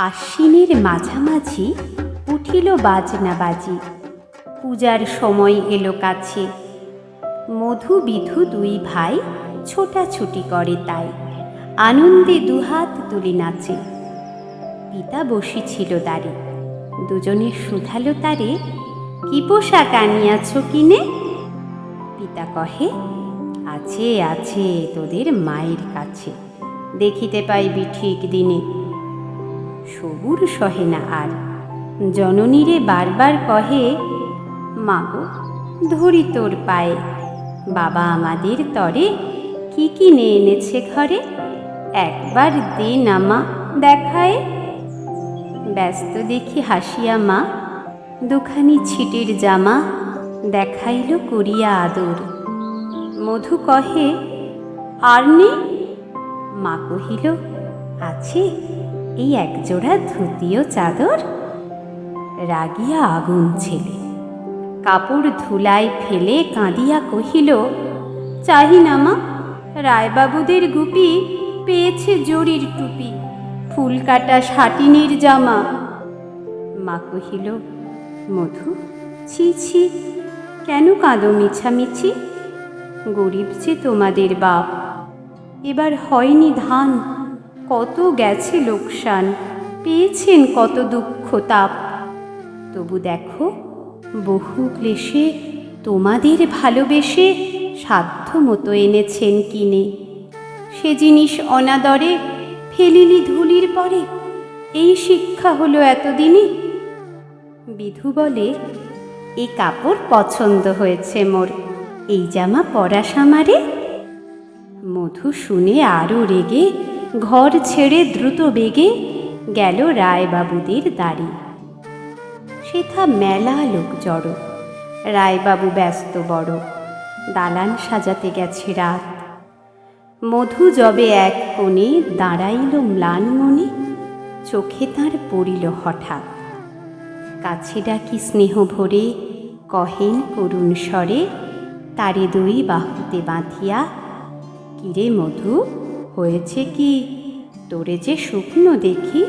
আশ্বিনের মাঝামাঝি উঠিল বাজনা বাজি। পূজার সময় এলো কাছে। মধু বিধু দুই ভাই ছোটাছুটি করে তাই, আনন্দে দুহাত তুলে নাচে। পিতা বসিছিল দ্বারে, দুজনে শুধালো তারে, কি পোশাক আনিয়াছ কিনে? পিতা কহে, আছে আছে তোদের মায়ের কাছে, দেখিতে পাইবি ঠিক দিনে। সবুর সহে না আর, জননীরে বারবার কহে, মাগো ধরি তোর পায়ে, বাবা আমাদের তরে কি কিনে এনেছে ঘরে, একবার দে না মা দেখায়। ব্যস্ত দেখি হাসিয়া মা দুখানি ছিটের জামা দেখাইল করিয়া আদর। মধু কহে, আর নে? মা কহিল, আছে এই একজোড়া ধুতি ও চাদর। রাগিয়া আগুন ছেলে, কাপড় ধুলায় ফেলে কাঁদিয়া কহিল, চাহি না মা, রায়বাবুদের গুপি পেয়েছে জরির টুপি, ফুল কাটা সাটিনের জামা। মা কহিল, মধু ছি ছি, কেন কাঁদো মিছামিছি? গরিব যে তোমাদের বাপ, এবার হয়নি ধান, কত গেছে লোকসান, পেয়েছেন কত দুঃখ তাপ। তবু দেখো বহু ক্লেশে তোমাদের ভালোবেসে সাধ্য মতো এনেছেন কিনে। সে জিনিস অনাদরে ফেলিলি ধুলির পরে, এই শিক্ষা হলো এতদিনে। বিধু বলে, এই কাপড় পছন্দ হয়েছে মোর, এই জামা পরাস আমারে। মধু শুনে আরো রেগে ঘর ছেড়ে দ্রুত বেগে গেল রায়বাবুদের দ্বারে। সেথা মেলা লোক জড়ো, রায়বাবু ব্যস্ত বড়, দালান সাজাতে গেছে রাত। মধু যবে এক কোণে দাঁড়াইল ম্লান মনে, চোখে তাঁর পড়িল হঠাৎ। কাছে ডাকি স্নেহ ভরে কহেন করুণ স্বরে, তারে দুই বাহুতে বাঁধিয়া, কিরে মধু হয়েছে কি, তোরে যে শুকনো দেখি।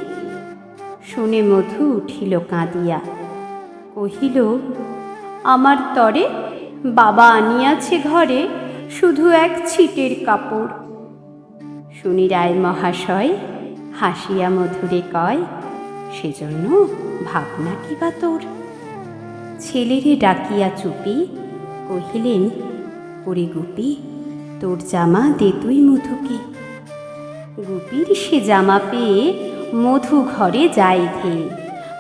শুনে মধু উঠিল কাঁদিয়া, কহিল, আমার তরে বাবা আনিয়াছে ঘরে শুধু এক ছিটের কাপড়। শুনি রায় মহাশয় হাসিয়া মধুরে কয়, সেজন্য ভাবনা কি বা তোর? ছেলেরে ডাকিয়া চুপি কহিলেন, ওরে গুপি, তোর জামা দে তুই মধুকে। গুপির সে জামা পেয়ে মধু ঘরে যায় ধেয়ে,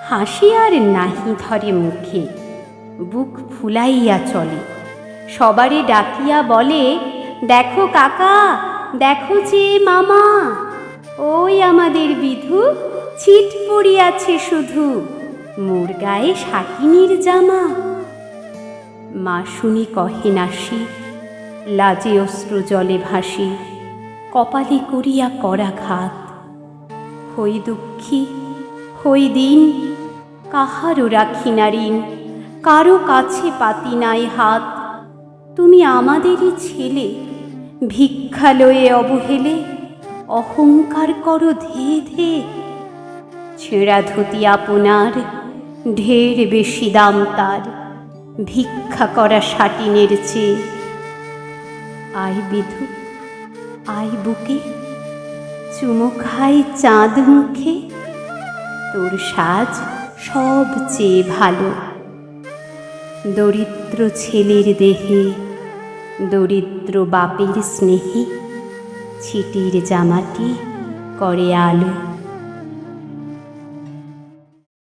হাসি আর নাহি ধরে মুখে, বুক ফুলাইয়া চলে, সবারে ডাকিয়া বলে, দেখো কাকা, দেখো যে মামা, ওই আমাদের বিধু ছিট পড়িয়াছে শুধু, মোর গায়ে সাকিনির জামা। মা শুনি কহে নাসি, লাজে অশ্রু জলে ভাসি, কপালে করিয়া করাঘাত। হই দুঃখী হই দিন, কাহারও রাখি না ঋণ, কারো কাছে পাতি নাই হাত। তুমি আমাদেরই ছেলে, ভিক্ষা লয়ে অবহেলে অহংকার করো ধেয়ে ধেয়ে। ছেঁড়া ধুতি আপনার, ঢের বেশি দাম তার, ভিক্ষা করা সাটিনের চেয়ে। আয় বিধু আয় বুকে, চুমো খাই চাঁদ মুখে, তোর সাজ সবচেয়ে ভালো। দরিদ্র ছেলের দেহে, দরিদ্র বাপের স্নেহে, ছিটির জামাটি করে আলো।